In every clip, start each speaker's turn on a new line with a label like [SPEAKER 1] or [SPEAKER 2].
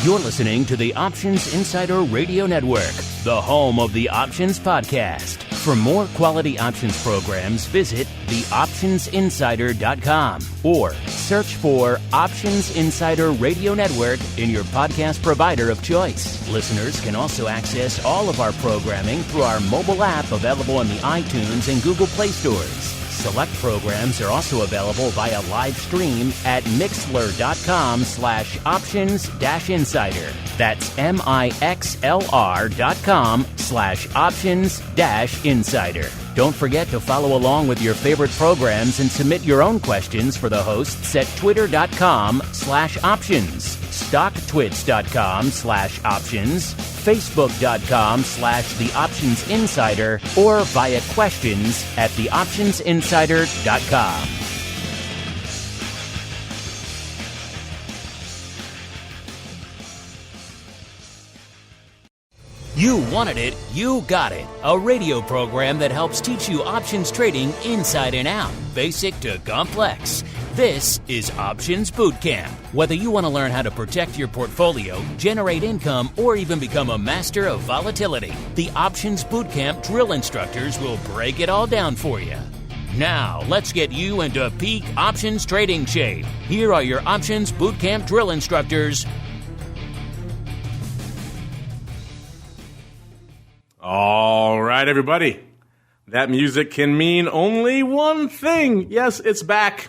[SPEAKER 1] You're listening to the Options Insider Radio Network, the home of the Options Podcast. For more quality options programs, visit theoptionsinsider.com or search for Options Insider Radio Network in your podcast provider of choice. Listeners can also access all of our programming through our mobile app available in the iTunes and Google Play stores. Select programs are also available via live stream at mixlr.com/options-insider. That's mixlr.com/options-insider. Don't forget to follow along with your favorite programs and submit your own questions for the hosts at twitter.com/options, stocktwits.com/options, facebook.com/theoptionsinsider, or via questions at theoptionsinsider.com. You wanted it, you got it. A radio program that helps teach you options trading inside and out, basic to complex. This is Options Bootcamp. Whether you want to learn how to protect your portfolio, generate income, or even become a master of volatility, the Options Bootcamp drill instructors will break it all down for you. Now, let's get you into peak options trading shape. Here are your Options Bootcamp drill instructors.
[SPEAKER 2] All right, everybody. That music can mean only one thing. Yes, it's back.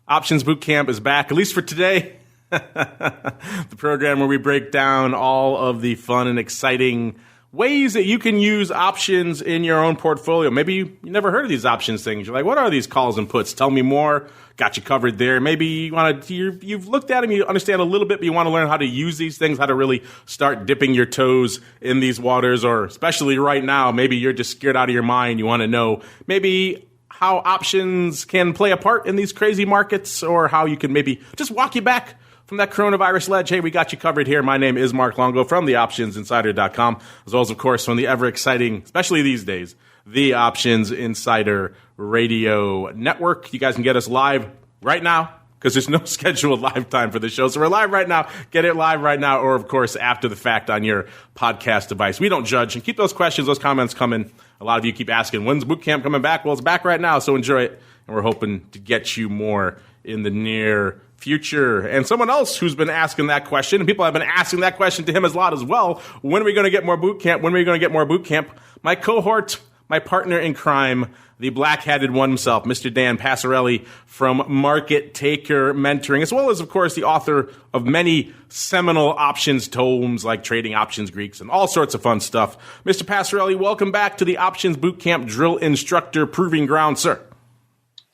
[SPEAKER 2] Options Bootcamp is back, at least for today. The program where we break down all of the fun and exciting ways that you can use options in your own portfolio. Maybe you never heard of these options things. You're like, what are these calls and puts? Tell me more. Got you covered there. Maybe you've looked at them, you understand a little bit, but you want to learn how to use these things, how to really start dipping your toes in these waters, or especially right now, maybe you're just scared out of your mind. You want to know maybe how options can play a part in these crazy markets, or how you can maybe just walk you back from that coronavirus ledge. Hey, we got you covered here. My name is Mark Longo from theoptionsinsider.com, as well as, of course, from the ever-exciting, especially these days, the Options Insider Radio Network. You guys can get us live right now, because there's no scheduled live time for the show. So we're live right now. Get it live right now, or, of course, after the fact on your podcast device. We don't judge. And keep those questions, those comments coming. A lot of you keep asking, when's bootcamp coming back? Well, it's back right now, so enjoy it. And we're hoping to get you more in the near future. And someone else who's been asking that question, and people have been asking that question to him a lot as well, when are we going to get more bootcamp? When are we going to get more bootcamp? My cohort, my partner in crime, the black-hatted one himself, Mr. Dan Passarelli from Market Taker Mentoring, as well as, of course, the author of many seminal options tomes like Trading Options Greeks and all sorts of fun stuff. Mr. Passarelli, welcome back to the Options Bootcamp Drill Instructor Proving Ground, sir.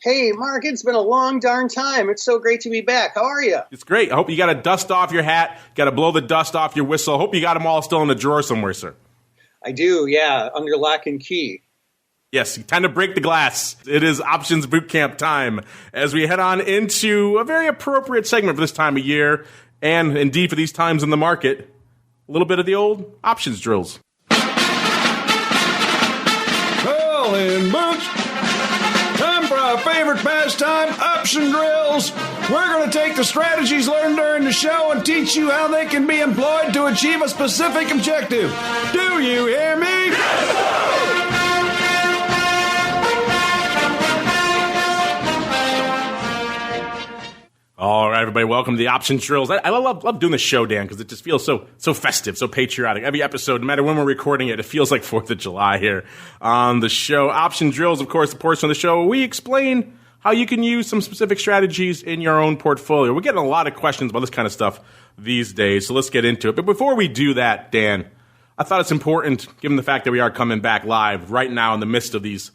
[SPEAKER 3] Hey, Mark, it's been a long darn time. It's so great to be back. How are you?
[SPEAKER 2] It's great. I hope you got to dust off your hat, got to blow the dust off your whistle. I hope you got them all still in the drawer somewhere, sir.
[SPEAKER 3] I do, yeah, under lock and key.
[SPEAKER 2] Yes, time to break the glass. It is Options Bootcamp time as we head on into a very appropriate segment for this time of year, and indeed for these times in the market, a little bit of the old options drills.
[SPEAKER 4] Well, in boots, time for our favorite pastime, option drills. We're going to take the strategies learned during the show and teach you how they can be employed to achieve a specific objective. Do you hear me?
[SPEAKER 2] All right, everybody, welcome to the Options Drills. I love doing this show, Dan, because it just feels so festive, so patriotic. Every episode, no matter when we're recording it, it feels like 4th of July here on the show. Option Drills, of course, the portion of the show where we explain how you can use some specific strategies in your own portfolio. We're getting a lot of questions about this kind of stuff these days, so let's get into it. But before we do that, Dan, I thought it's important, given the fact that we are coming back live right now in the midst of these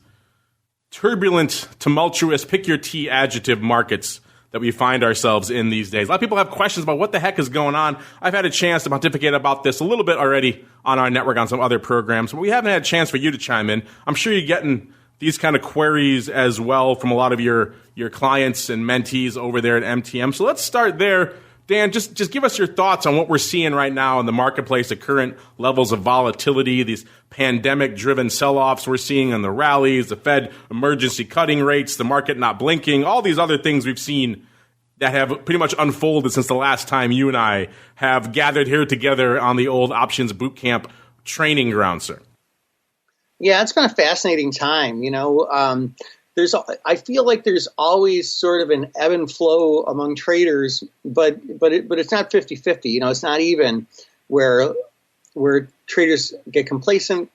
[SPEAKER 2] turbulent, tumultuous, pick your T adjective markets that we find ourselves in these days. A lot of people have questions about what the heck is going on. I've had a chance to pontificate about this a little bit already on our network on some other programs, but we haven't had a chance for you to chime in. I'm sure you're getting these kind of queries as well from a lot of your clients and mentees over there at MTM. So let's start there. Dan, just give us your thoughts on what we're seeing right now in the marketplace, the current levels of volatility, these pandemic-driven sell-offs we're seeing in the rallies, the Fed emergency cutting rates, the market not blinking, all these other things we've seen that have pretty much unfolded since the last time you and I have gathered here together on the old Options Bootcamp training ground, sir?
[SPEAKER 3] Yeah, it's been a fascinating time. I feel like there's always sort of an ebb and flow among traders, but it's not 50-50. It's not even where traders get complacent.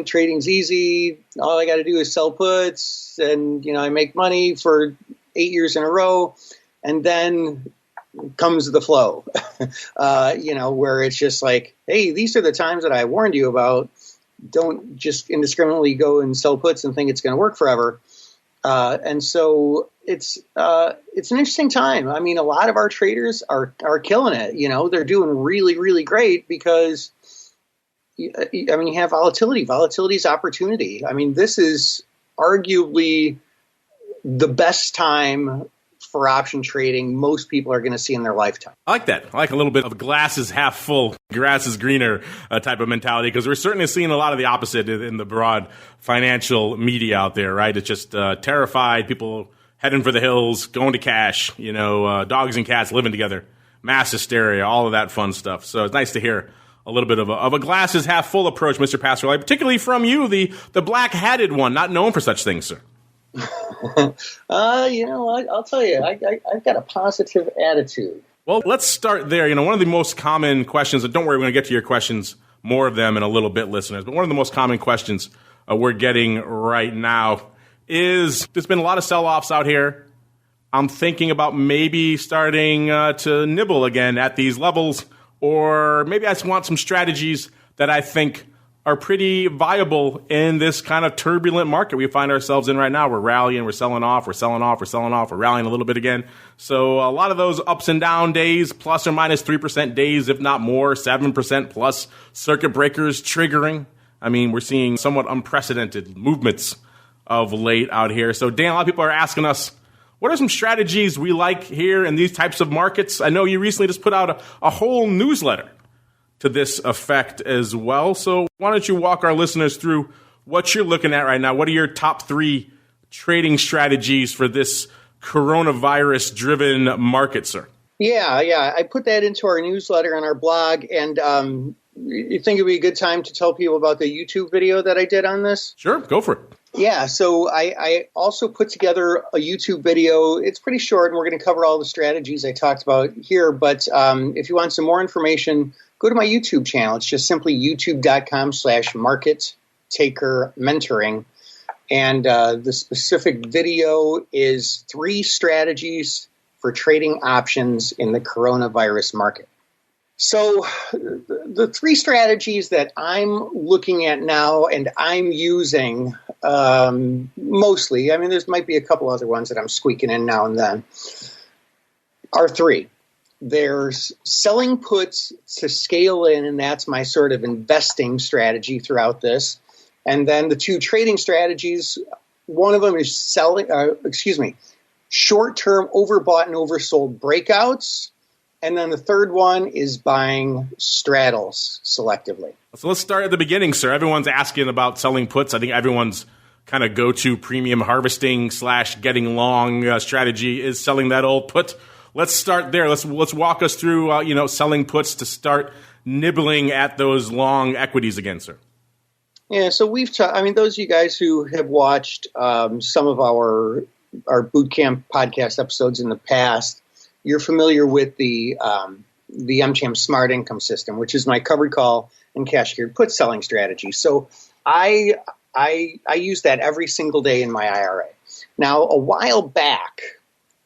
[SPEAKER 3] Trading's easy. All I got to do is sell puts, and I make money for 8 years in a row, and then comes the flow. Where it's just like, hey, these are the times that I warned you about. Don't just indiscriminately go and sell puts and think it's going to work forever. And so it's an interesting time. I mean, a lot of our traders are killing it. They're doing really, really great because, you have volatility. Volatility is opportunity. I mean, this is arguably the best time for option trading most people are going to see in their lifetime.
[SPEAKER 2] I like that. I like a little bit of glass is half full, grass is greener type of mentality, because we're certainly seeing a lot of the opposite in the broad financial media out there, right? It's just terrified, people heading for the hills, going to cash, dogs and cats living together, mass hysteria, all of that fun stuff. So it's nice to hear a little bit of a glass is half full approach, Mr. Pasquale, particularly from you, the black-hatted one, not known for such things, sir.
[SPEAKER 3] I'll tell you, I've got a positive attitude.
[SPEAKER 2] Well, let's start there. One of the most common questions, and don't worry, we're going to get to your questions, more of them in a little bit, listeners, but one of the most common questions we're getting right now is there's been a lot of sell-offs out here. I'm thinking about maybe starting to nibble again at these levels, or maybe I just want some strategies that I think are pretty viable in this kind of turbulent market we find ourselves in right now. We're rallying, we're selling off, we're rallying a little bit again. So a lot of those ups and down days, plus or minus 3% days, if not more, 7% plus circuit breakers triggering. I mean, we're seeing somewhat unprecedented movements of late out here. So Dan, a lot of people are asking us, what are some strategies we like here in these types of markets? I know you recently just put out a whole newsletter to this effect as well. So why don't you walk our listeners through what you're looking at right now? What are your top 3 trading strategies for this coronavirus-driven market, sir?
[SPEAKER 3] Yeah. I put that into our newsletter on our blog, and you think it would be a good time to tell people about the YouTube video that I did on this?
[SPEAKER 2] Sure, go for it.
[SPEAKER 3] Yeah, so I also put together a YouTube video. It's pretty short, and we're going to cover all the strategies I talked about here. But if you want some more information, go to my YouTube channel. It's just simply youtube.com/market-taker-mentoring. And the specific video is 3 strategies for trading options in the coronavirus market. So the 3 strategies that I'm looking at now and I'm using mostly, I mean, there might be a couple other ones that I'm squeaking in now and then, are 3. There's selling puts to scale in, and that's my sort of investing strategy throughout this. And then the 2 trading strategies, one of them is short-term overbought and oversold breakouts. And then the third one is buying straddles selectively.
[SPEAKER 2] So let's start at the beginning, sir. Everyone's asking about selling puts. I think everyone's kind of go-to premium harvesting / getting long strategy is selling that old put. Let's start there. Let's walk us through, selling puts to start nibbling at those long equities again, sir.
[SPEAKER 3] Yeah, so those of you guys who have watched some of our bootcamp podcast episodes in the past, you're familiar with the MTM Smart Income System, which is my covered call and cash secured put selling strategy. So I use that every single day in my IRA. Now, a while back,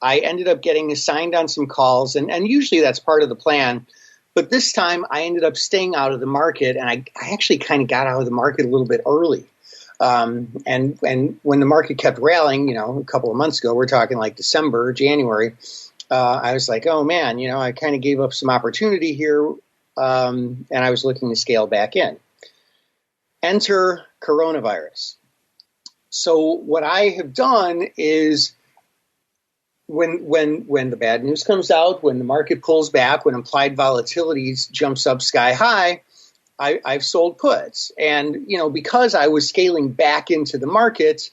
[SPEAKER 3] I ended up getting assigned on some calls, and usually that's part of the plan. But this time I ended up staying out of the market, and I actually kind of got out of the market a little bit early. And when the market kept rallying, a couple of months ago, we're talking like December, January, I was like, oh man, I kind of gave up some opportunity here, and I was looking to scale back in. Enter coronavirus. So what I have done is when the bad news comes out, when the market pulls back, when implied volatility jumps up sky high, I've sold puts. And, because I was scaling back into the market,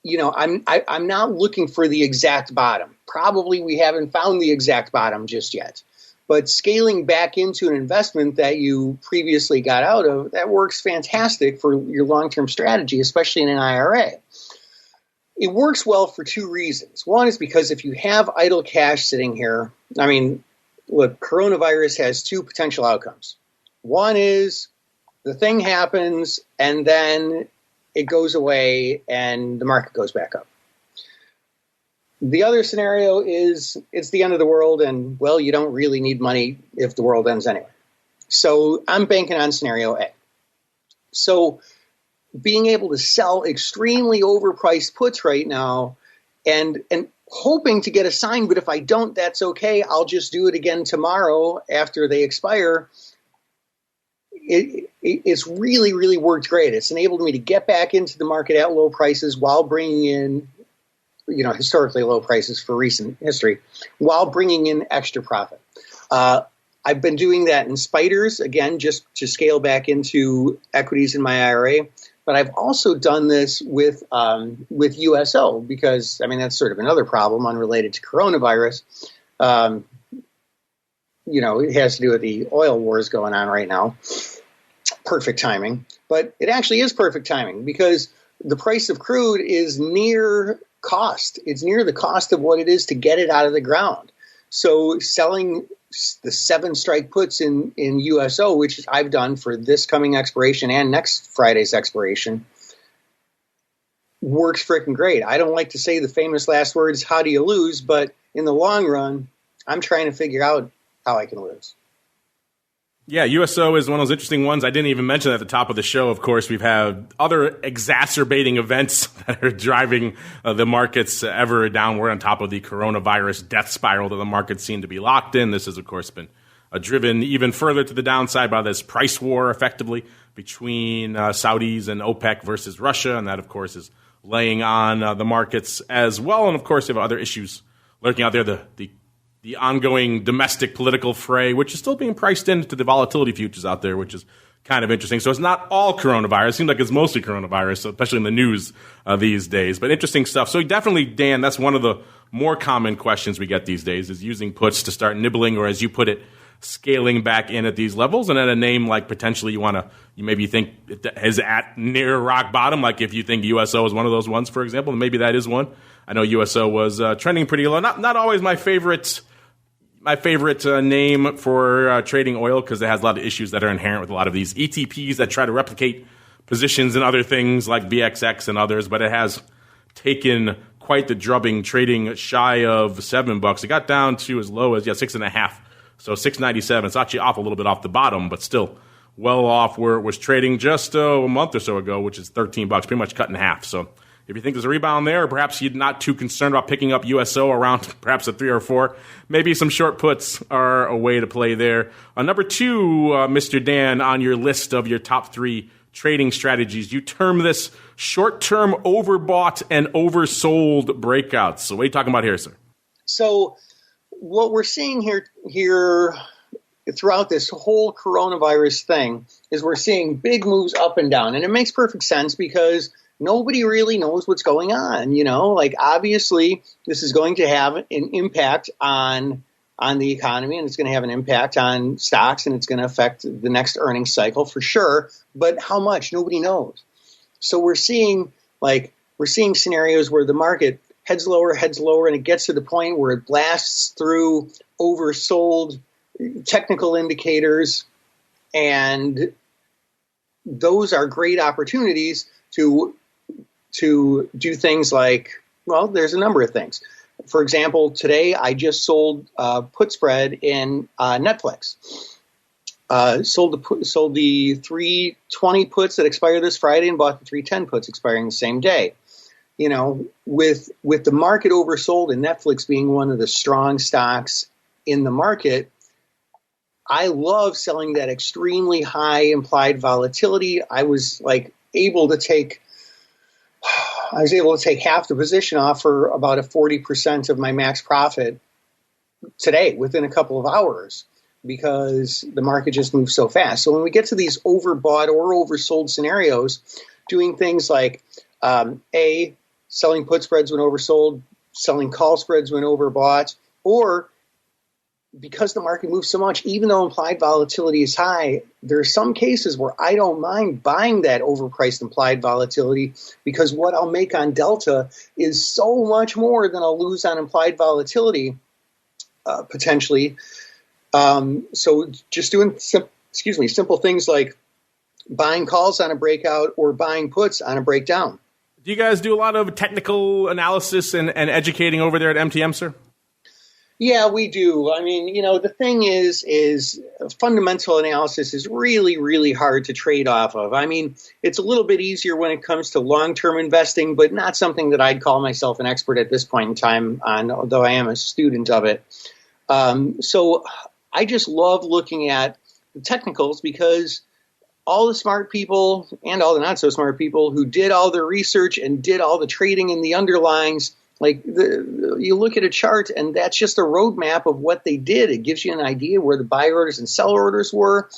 [SPEAKER 3] I'm not looking for the exact bottom. Probably we haven't found the exact bottom just yet. But scaling back into an investment that you previously got out of, that works fantastic for your long-term strategy, especially in an IRA. It works well for two reasons. One is because if you have idle cash sitting here, I mean, look, coronavirus has two potential outcomes. One is the thing happens and then it goes away and the market goes back up. The other scenario is it's the end of the world and, well, you don't really need money if the world ends anyway. So I'm banking on scenario A. So being able to sell extremely overpriced puts right now and hoping to get a sign, but if I don't, that's okay. I'll just do it again tomorrow after they expire. It's really, really worked great. It's enabled me to get back into the market at low prices while bringing in, historically low prices for recent history, while bringing in extra profit. I've been doing that in spiders, again, just to scale back into equities in my IRA. But I've also done this with USO because, I mean, that's sort of another problem unrelated to coronavirus. It has to do with the oil wars going on right now. Perfect timing. But it actually is perfect timing because the price of crude is near cost. It's near the cost of what it is to get it out of the ground. So selling the 7 strike puts in USO, which I've done for this coming expiration and next Friday's expiration, works freaking great. I don't like to say the famous last words, how do you lose? But in the long run, I'm trying to figure out how I can lose.
[SPEAKER 2] Yeah, USO is one of those interesting ones. I didn't even mention at the top of the show. Of course, we've had other exacerbating events that are driving the markets ever downward on top of the coronavirus death spiral that the markets seem to be locked in. This has, of course, been driven even further to the downside by this price war, effectively, between Saudis and OPEC versus Russia. And that, of course, is laying on the markets as well. And, of course, you have other issues lurking out there, the ongoing domestic political fray, which is still being priced into the volatility futures out there, which is kind of interesting. So it's not all coronavirus. It seems like it's mostly coronavirus, especially in the news these days. But interesting stuff. So definitely, Dan, that's one of the more common questions we get these days is using puts to start nibbling, or as you put it, scaling back in at these levels. And at a name like potentially you maybe think it is at near rock bottom, like if you think USO is one of those ones, for example, maybe that is one. I know USO was trending pretty low. Not always my favorite name for trading oil because it has a lot of issues that are inherent with a lot of these ETPs that try to replicate positions in other things like VXX and others, but it has taken quite the drubbing, trading shy of $7. It got down to as low as 6.5, so $6.97. It's actually off a little bit off the bottom, but still well off where it was trading just a month or so ago, which is $13, pretty much cut in half. So if you think there's a rebound there, or perhaps you're not too concerned about picking up USO around perhaps a 3 or 4, maybe some short puts are a way to play there. Number 2, Mr. Dan, on your list of your top 3 trading strategies, you term this short-term overbought and oversold breakouts. So what are you talking about here, sir?
[SPEAKER 3] So what we're seeing here throughout this whole coronavirus thing is we're seeing big moves up and down. And it makes perfect sense because nobody really knows what's going on, obviously this is going to have an impact on the economy, and it's going to have an impact on stocks, and it's going to affect the next earnings cycle for sure. But how much? Nobody knows. So we're seeing scenarios where the market heads lower, and it gets to the point where it blasts through oversold technical indicators, and those are great opportunities to do things like, well, there's a number of things. For example, today I just sold put spread in Netflix. Sold the 320 puts that expire this Friday and bought the 310 puts expiring the same day. With the market oversold and Netflix being one of the strong stocks in the market, I love selling that extremely high implied volatility. I was able to take half the position off for about a 40% of my max profit today within a couple of hours because the market just moves so fast. So when we get to these overbought or oversold scenarios, doing things like selling put spreads when oversold, selling call spreads when overbought, or because the market moves so much, even though implied volatility is high, there are some cases where I don't mind buying that overpriced implied volatility because what I'll make on delta is so much more than I'll lose on implied volatility, potentially. So just doing simple things like buying calls on a breakout or buying puts on a breakdown.
[SPEAKER 2] Do you guys do a lot of technical analysis and educating over there at MTM, sir?
[SPEAKER 3] Yeah, we do. I mean, the thing is fundamental analysis is really, really hard to trade off of. I mean, it's a little bit easier when it comes to long-term investing, but not something that I'd call myself an expert at this point in time on, although I am a student of it. So I just love looking at the technicals because all the smart people and all the not so smart people who did all their research and did all the trading in the underlyings, you look at a chart and that's just a roadmap of what they did. It gives you an idea where the buy orders and sell orders were.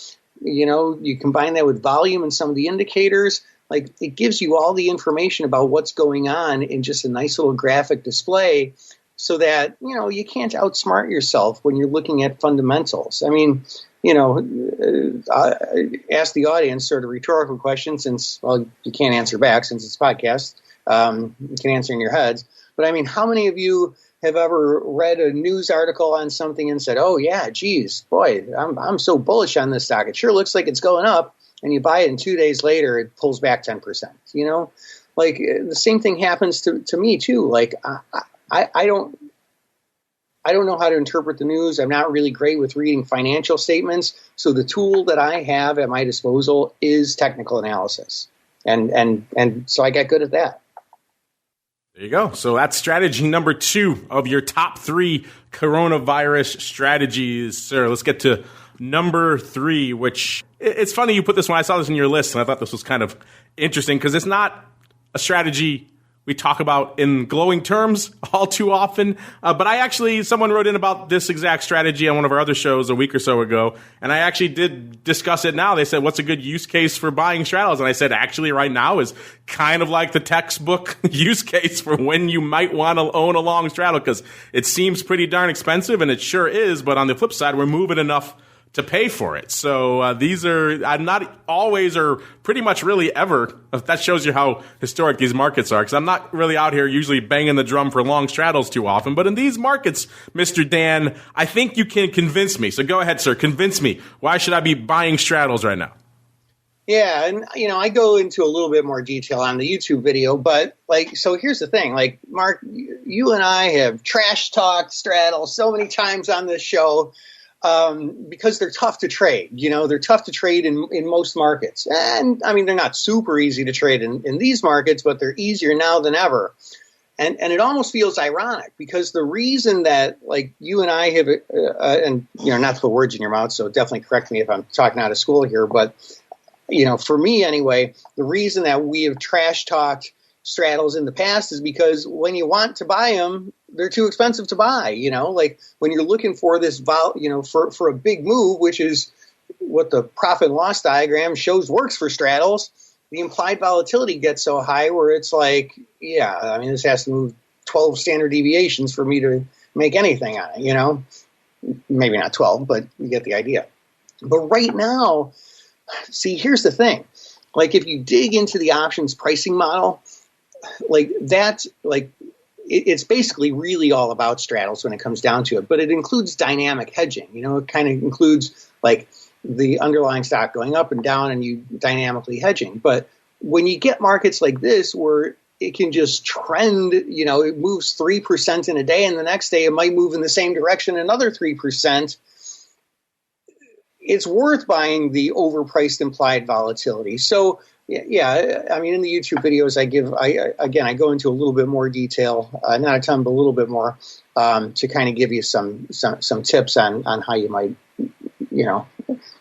[SPEAKER 3] You combine that with volume and some of the indicators. It gives you all the information about what's going on in just a nice little graphic display so that, you can't outsmart yourself when you're looking at fundamentals. I mean, ask the audience sort of rhetorical question since, well, you can't answer back since it's a podcast. You can answer in your heads. But I mean, how many of you have ever read a news article on something and said, oh, yeah, geez, boy, I'm so bullish on this stock. It sure looks like it's going up. And you buy it and 2 days later, it pulls back 10%. The same thing happens to me, too. I don't know how to interpret the news. I'm not really great with reading financial statements. So the tool that I have at my disposal is technical analysis. And so I got good at that.
[SPEAKER 2] There you go. So that's strategy number 2 of your top 3 coronavirus strategies, sir. Let's get to number 3, which it's funny you put this one. I saw this in your list, and I thought this was kind of interesting because it's not a strategy we talk about in glowing terms all too often. But someone wrote in about this exact strategy on one of our other shows a week or so ago, and I actually did discuss it now. They said, what's a good use case for buying straddles? And I said, actually, right now is kind of like the textbook use case for when you might want to own a long straddle, because it seems pretty darn expensive, and it sure is. But on the flip side, we're moving enough to pay for it. So I'm not always or pretty much really ever. That shows you how historic these markets are, because I'm not really out here usually banging the drum for long straddles too often. But in these markets, Mr. Dan, I think you can convince me. So go ahead, sir. Convince me. Why should I be buying straddles right now?
[SPEAKER 3] Yeah, and I go into a little bit more detail on the YouTube video, but so here's the thing. Mark, you and I have trash talked straddles so many times on this show. Because they're tough to trade. They're tough to trade in most markets. And I mean, they're not super easy to trade in these markets, but they're easier now than ever. And it almost feels ironic because the reason that you and I have, and not to put words in your mouth, so definitely correct me if I'm talking out of school here, but for me anyway, the reason that we have trash talked straddles in the past is because when you want to buy them, they're too expensive to buy. When you're looking for this, for a big move, which is what the profit and loss diagram shows works for straddles, the implied volatility gets so high where it's this has to move 12 standard deviations for me to make anything on it, maybe not 12, but you get the idea. But right now, see, here's the thing. If you dig into the options pricing model, it's basically really all about straddles when it comes down to it, but it includes dynamic hedging. It kind of includes the underlying stock going up and down and you dynamically hedging. But when you get markets like this where it can just trend, it moves 3% in a day and the next day it might move in the same direction another 3%, it's worth buying the overpriced implied volatility. So yeah, I mean, in the YouTube videos I go into a little bit more detail, not a ton, but a little bit more, to kind of give you some tips on how you might,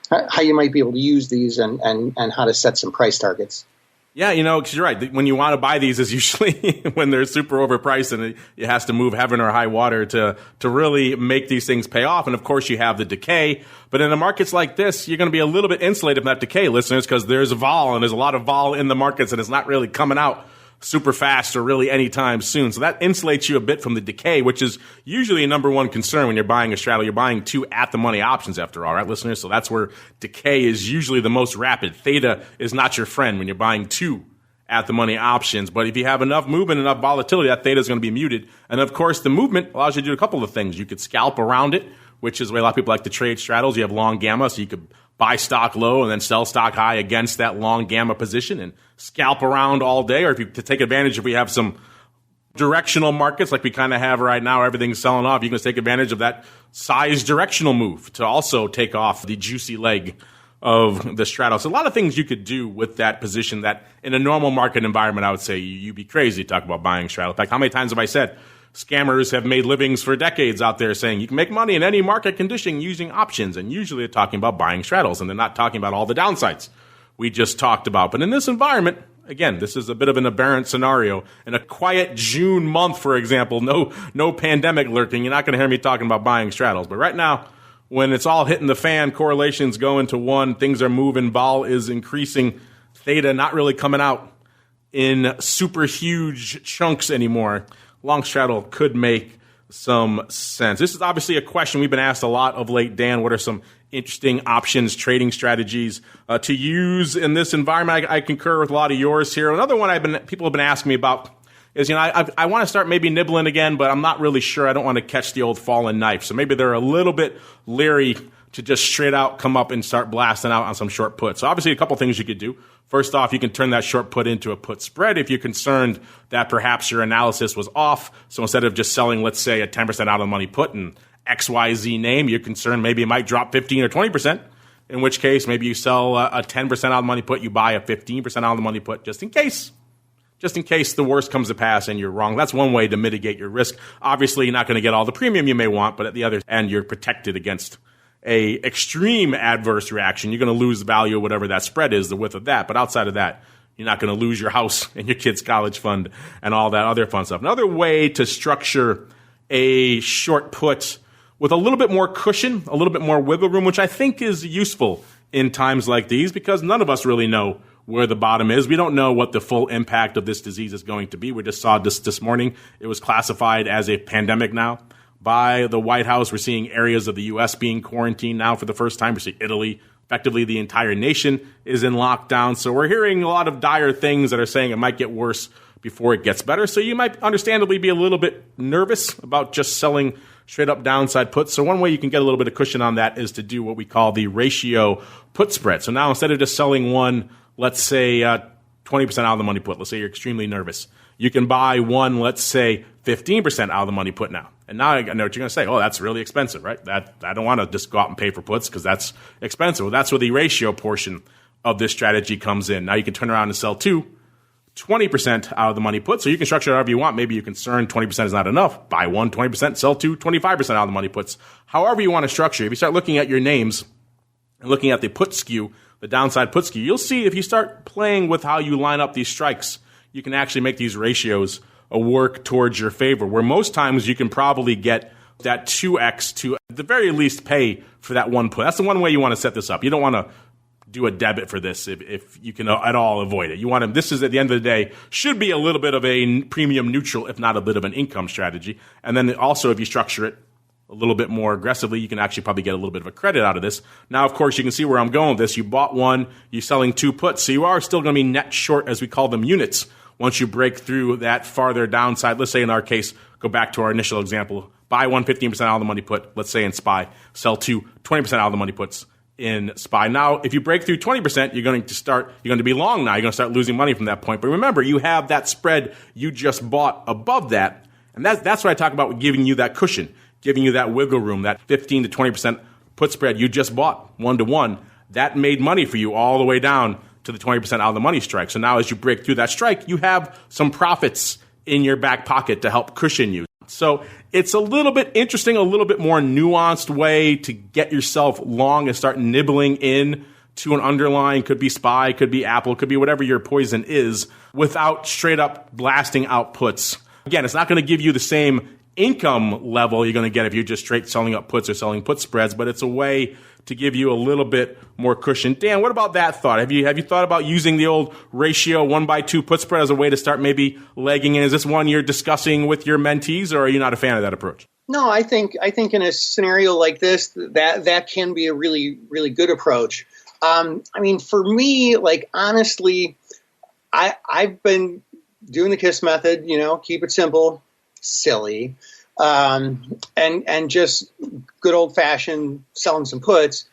[SPEAKER 3] how you might be able to use these and how to set some price targets.
[SPEAKER 2] Yeah, because you're right. When you want to buy these is usually when they're super overpriced and it has to move heaven or high water to really make these things pay off. And, of course, you have the decay. But in the markets like this, you're going to be a little bit insulated from that decay, listeners, because there's vol, and there's a lot of vol in the markets, and it's not really coming out super fast or really anytime soon. So that insulates you a bit from the decay, which is usually a number one concern when you're buying a straddle. You're buying two at-the-money options after all, right, listeners? So that's where decay is usually the most rapid. Theta is not your friend when you're buying two at-the-money options. But if you have enough movement, enough volatility, that theta is going to be muted. And, of course, the movement allows you to do a couple of things. You could scalp around it, which is the way a lot of people like to trade straddles. You have long gamma, so you could buy stock low and then sell stock high against that long gamma position and scalp around all day. Or if you to take advantage, if we have some directional markets like we kind of have right now, everything's selling off, you can take advantage of that size directional move to also take off the juicy leg of the straddle. So a lot of things you could do with that position that in a normal market environment, I would say you'd be crazy to talk about buying straddle. In fact, how many times have I said scammers have made livings for decades out there saying you can make money in any market condition using options, and usually they're talking about buying straddles, and they're not talking about all the downsides we just talked about. But in this environment, again, this is a bit of an aberrant scenario. In a quiet June month, for example, no pandemic lurking, you're not going to hear me talking about buying straddles. But right now, when it's all hitting the fan, correlations going to 1, things are moving, vol is increasing, theta not really coming out in super huge chunks anymore, long straddle could make some sense. This is obviously a question we've been asked a lot of late. Dan, what are some interesting options trading strategies to use in this environment? I concur with a lot of yours here. Another one people have been asking me about is, I want to start maybe nibbling again, but I'm not really sure. I don't want to catch the old fallen knife. So maybe they're a little bit leery to just straight out come up and start blasting out on some short put. So obviously a couple things you could do. First off, you can turn that short put into a put spread if you're concerned that perhaps your analysis was off. So instead of just selling, let's say, a 10% out of the money put in XYZ name, you're concerned maybe it might drop 15 or 20%, in which case maybe you sell a 10% out of the money put, you buy a 15% out of the money put just in case the worst comes to pass and you're wrong. That's one way to mitigate your risk. Obviously, you're not going to get all the premium you may want, but at the other end, you're protected against a extreme adverse reaction. You're going to lose the value of whatever that spread is, the width of that. But outside of that, you're not going to lose your house and your kid's college fund and all that other fun stuff. Another way to structure a short put with a little bit more cushion, a little bit more wiggle room, which I think is useful in times like these because none of us really know where the bottom is. We don't know what the full impact of this disease is going to be. We just saw this morning. It was classified as a pandemic now by the White House. We're seeing areas of the U.S. being quarantined now for the first time. We're seeing Italy. Effectively, the entire nation is in lockdown. So we're hearing a lot of dire things that are saying it might get worse before it gets better. So you might understandably be a little bit nervous about just selling straight up downside puts. So one way you can get a little bit of cushion on that is to do what we call the ratio put spread. So now instead of just selling one, let's say 20% out of the money put, let's say you're extremely nervous, you can buy one, let's say 15% out of the money put now. And now I know what you're going to say. Oh, that's really expensive, right? I don't want to just go out and pay for puts because that's expensive. Well, that's where the ratio portion of this strategy comes in. Now you can turn around and sell 20% out of the money put. So you can structure it however you want. Maybe you're concerned 20% is not enough. Buy 20%, sell 25% out of the money puts. However you want to structure. If you start looking at your names and looking at the put skew, the downside put skew, you'll see if you start playing with how you line up these strikes, you can actually make these ratios work towards your favor, where most times you can probably get that 2x to at the very least pay for that one put. That's the one way you want to set this up. You don't want to do a debit for this if you can at all avoid it. You want to, this is at the end of the day, should be a little bit of a premium neutral, if not a bit of an income strategy. And then also if you structure it a little bit more aggressively, you can actually probably get a little bit of a credit out of this. Now, of course, you can see where I'm going with this. You bought one, you're selling 2 puts, so you are still going to be net short, as we call them, units, once you break through that farther downside. Let's say in our case, go back to our initial example, buy 15% out of the money put, let's say in SPY, sell 20% out of the money puts in SPY. Now, if you break through 20%, you're going to be long now. You're going to start losing money from that point. But remember, you have that spread you just bought above that, and that's what I talk about with giving you that cushion, giving you that wiggle room, that 15 to 20% put spread you just bought 1-to-1. That made money for you all the way down to the 20% out of the money strike. So now as you break through that strike, you have some profits in your back pocket to help cushion you. So it's a little bit interesting, a little bit more nuanced way to get yourself long and start nibbling in to an underlying, could be SPY, could be Apple, could be whatever your poison is, without straight up blasting out puts. Again, it's not going to give you the same income level you're going to get if you're just straight selling up puts or selling put spreads, but it's a way to give you a little bit more cushion. Dan, what about that thought? Have you thought about using the old ratio 1/2 put spread as a way to start maybe legging in? Is this one you're discussing with your mentees, or are you not a fan of that approach?
[SPEAKER 3] No, I think in a scenario like this, that can be a really, really good approach. I mean, for me, like, honestly, I've been doing the KISS method, keep it simple, silly, and just good old fashioned selling some puts.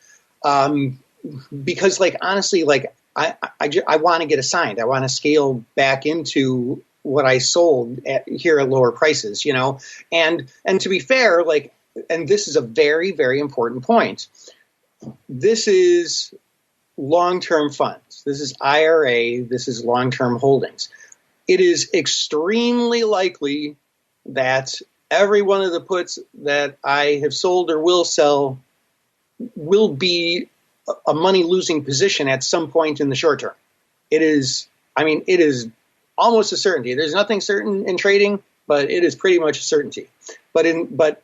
[SPEAKER 3] Because, like, honestly, like, I want to get assigned. I want to scale back into what I sold here at lower prices, and to be fair, like, and this is a very, very important point. This is long-term funds. This is IRA. This is long-term holdings. It is extremely likely that every one of the puts that I have sold or will sell will be a money-losing position at some point in the short term. It is almost a certainty. There's nothing certain in trading, but it is pretty much a certainty. But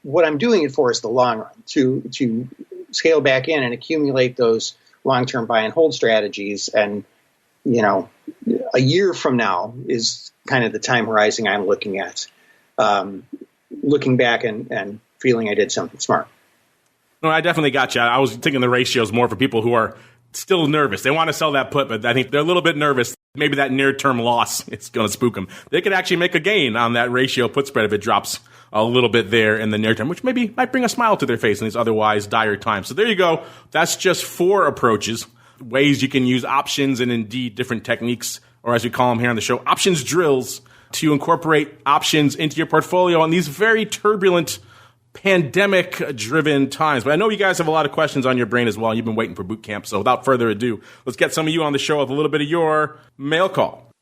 [SPEAKER 3] what I'm doing it for is the long run, to scale back in and accumulate those long-term buy and hold strategies. And, a year from now is kind of the time horizon I'm looking at, looking back and feeling I did something smart.
[SPEAKER 2] No, I definitely got you. I was thinking the ratios more for people who are still nervous. They want to sell that put, but I think they're a little bit nervous. Maybe that near-term loss is going to spook them. They could actually make a gain on that ratio put spread if it drops a little bit there in the near term, which maybe might bring a smile to their face in these otherwise dire times. So there you go. That's just 4 approaches, ways you can use options and indeed different techniques, or as we call them here on the show, options drills, to incorporate options into your portfolio in these very turbulent, pandemic-driven times. But I know you guys have a lot of questions on your brain as well. You've been waiting for boot camp. So without further ado, let's get some of you on the show with a little bit of your mail call.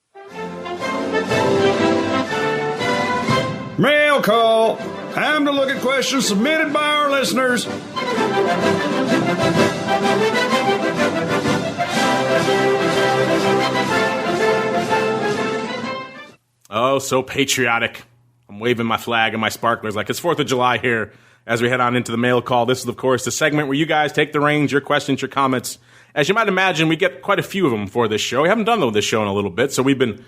[SPEAKER 4] Mail call. Time to look at questions submitted by our listeners.
[SPEAKER 2] Oh, so patriotic. I'm waving my flag and my sparklers like it's 4th of July here as we head on into the mail call. This is, of course, the segment where you guys take the reins, your questions, your comments. As you might imagine, we get quite a few of them for this show. We haven't done this show in a little bit, so we've been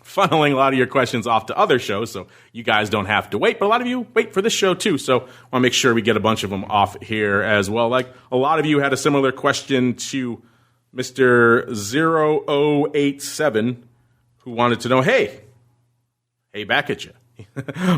[SPEAKER 2] funneling a lot of your questions off to other shows, so you guys don't have to wait. But a lot of you wait for this show, too, so I want to make sure we get a bunch of them off here as well. Like, a lot of you had a similar question to Mr. 0087, who wanted to know, hey, back at you.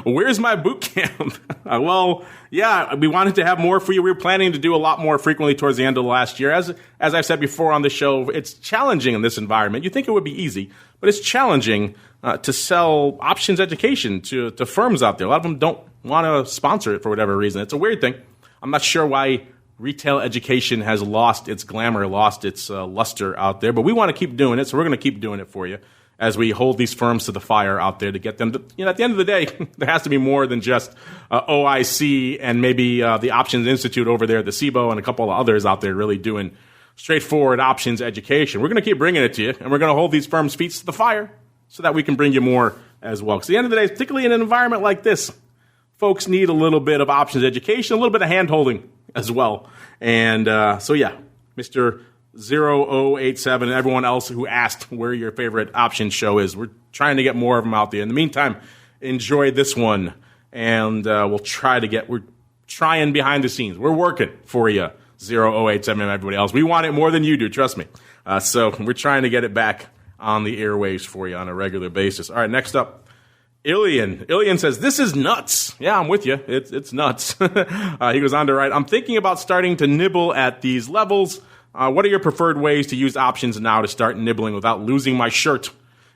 [SPEAKER 2] Where's my boot camp? Well, yeah, we wanted to have more for you. We were planning to do a lot more frequently towards the end of last year. As I've said before on the show, it's challenging in this environment. You think it would be easy, but it's challenging to sell options education to firms out there. A lot of them don't want to sponsor it for whatever reason. It's a weird thing. I'm not sure why retail education has lost its glamour, lost its luster out there, but we want to keep doing it, so we're going to keep doing it for you as we hold these firms to the fire out there to get them to, at the end of the day, there has to be more than just OIC and maybe the Options Institute over there, the SIBO, and a couple of others out there really doing straightforward options education. We're going to keep bringing it to you, and we're going to hold these firms' feet to the fire so that we can bring you more as well. Because at the end of the day, particularly in an environment like this, folks need a little bit of options education, a little bit of hand-holding as well. And so, yeah, Mr. 0087 and everyone else who asked where your favorite options show is. We're trying to get more of them out there. In the meantime, enjoy this one, and we're trying behind the scenes. We're working for you, 0087 and everybody else. We want it more than you do, trust me. So we're trying to get it back on the airwaves for you on a regular basis. All right, next up, Ilian. Ilian says, this is nuts. Yeah, I'm with you. It's nuts. He goes on to write, I'm thinking about starting to nibble at these levels. What are your preferred ways to use options now to start nibbling without losing my shirt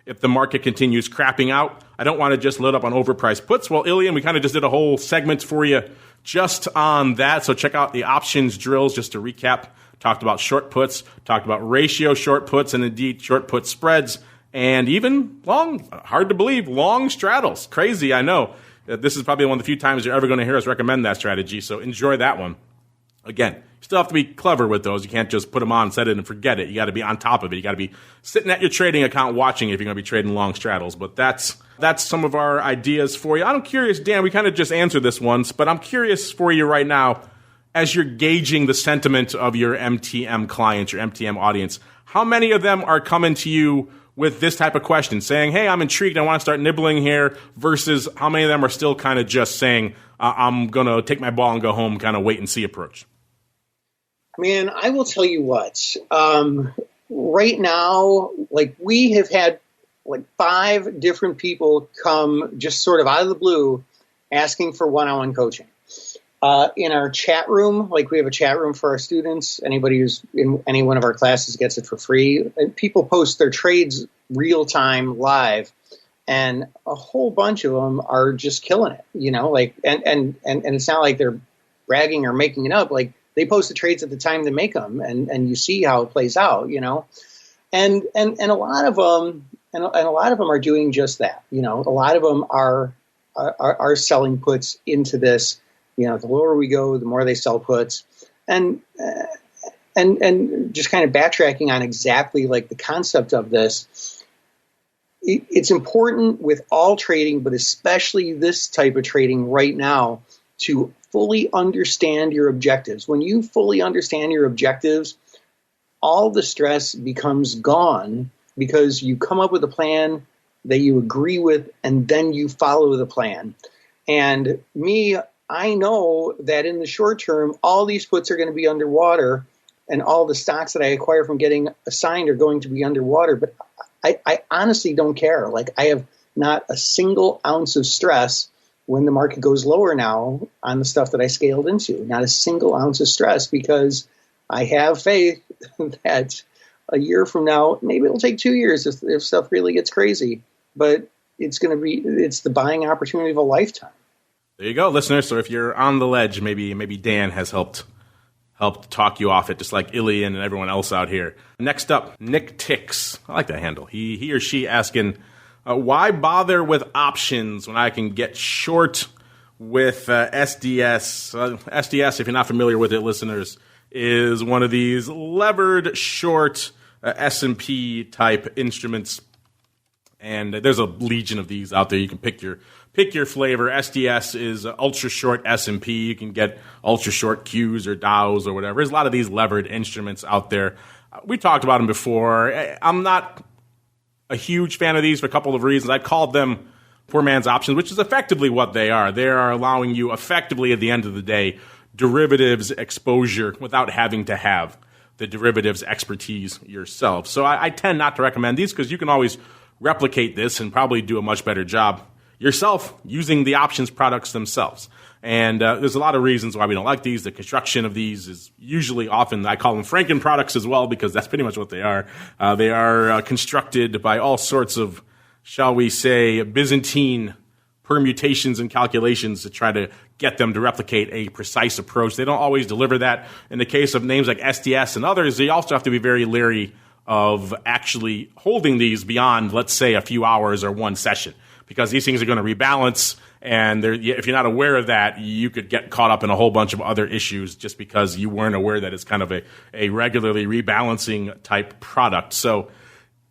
[SPEAKER 2] if the market continues crapping out? I don't want to just load up on overpriced puts. Well, Ilian, we kind of just did a whole segment for you just on that. So check out the options drills just to recap. Talked about short puts, talked about ratio short puts, and indeed short put spreads, and even hard to believe, long straddles. Crazy, I know. This is probably one of the few times you're ever going to hear us recommend that strategy, so enjoy that one. Again, you still have to be clever with those. You can't just put them on, set it, and forget it. You got to be on top of it. You got to be sitting at your trading account watching if you're going to be trading long straddles. But that's some of our ideas for you. I'm curious, Dan, we kind of just answered this once, but I'm curious for you right now. as you're gauging the sentiment of your MTM clients, your MTM audience, how many of them are coming to you with this type of question, saying, hey, I'm intrigued, I want to start nibbling here, versus how many of them are still kind of just saying, I'm going to take my ball and go home, kind of wait and see approach?
[SPEAKER 3] Man, I will tell you what, right now, like we have had like 5 different people come just sort of out of the blue asking for one-on-one coaching. In our chat room, like we have a chat room for our students. Anybody who's in any one of our classes gets it for free. And people post their trades real time live, and a whole bunch of them are just killing it. You know, like and it's not like they're bragging or making it up. Like they post the trades at the time they make them, and you see how it plays out. You know, and a lot of them and a lot of them are doing just that. You know, a lot of them are selling puts into this. You know, the lower we go, the more they sell puts, and just kind of backtracking on exactly like the concept of this. It's important with all trading, but especially this type of trading right now, to fully understand your objectives. When you fully understand your objectives, all the stress becomes gone because you come up with a plan that you agree with, and then you follow the plan. And I know that in the short term, all these puts are going to be underwater, and all the stocks that I acquire from getting assigned are going to be underwater. But I honestly don't care. Like I have not a single ounce of stress when the market goes lower now on the stuff that I scaled into. Not a single ounce of stress, because I have faith that a year from now, maybe it'll take 2 years if stuff really gets crazy, but it's the buying opportunity of a lifetime.
[SPEAKER 2] There you go, listeners. So if you're on the ledge, maybe Dan has helped talk you off it, just like Ilian and everyone else out here. Next up, Nick Tix. I like that handle. He or she asking, why bother with options when I can get short with SDS? SDS, if you're not familiar with it, listeners, is one of these levered short S&P type instruments. And there's a legion of these out there. You can pick your flavor. SDS is ultra short S&P. You can get ultra short Qs or Dows or whatever. There's a lot of these levered instruments out there. We talked about them before. I'm not a huge fan of these for a couple of reasons. I called them poor man's options, which is effectively what they are. They are allowing you effectively at the end of the day derivatives exposure without having to have the derivatives expertise yourself. So I tend not to recommend these because you can always replicate this and probably do a much better job yourself using the options products themselves. And there's a lot of reasons why we don't like these. The construction of these is usually often, I call them Franken products as well, because that's pretty much what they are. They are constructed by all sorts of, shall we say, Byzantine permutations and calculations to try to get them to replicate a precise approach. They don't always deliver that. In the case of names like SDS and others, they also have to be very leery of actually holding these beyond, let's say, a few hours or one session, because these things are going to rebalance, and if you're not aware of that, you could get caught up in a whole bunch of other issues just because you weren't aware that it's kind of a regularly rebalancing type product. So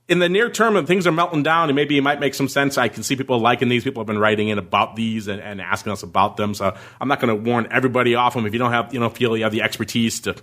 [SPEAKER 2] in the near term, when things are melting down, and maybe it might make some sense, I can see people liking these. People have been writing in about these and asking us about them. So I'm not going to warn everybody off them. If you don't have, feel you have the expertise to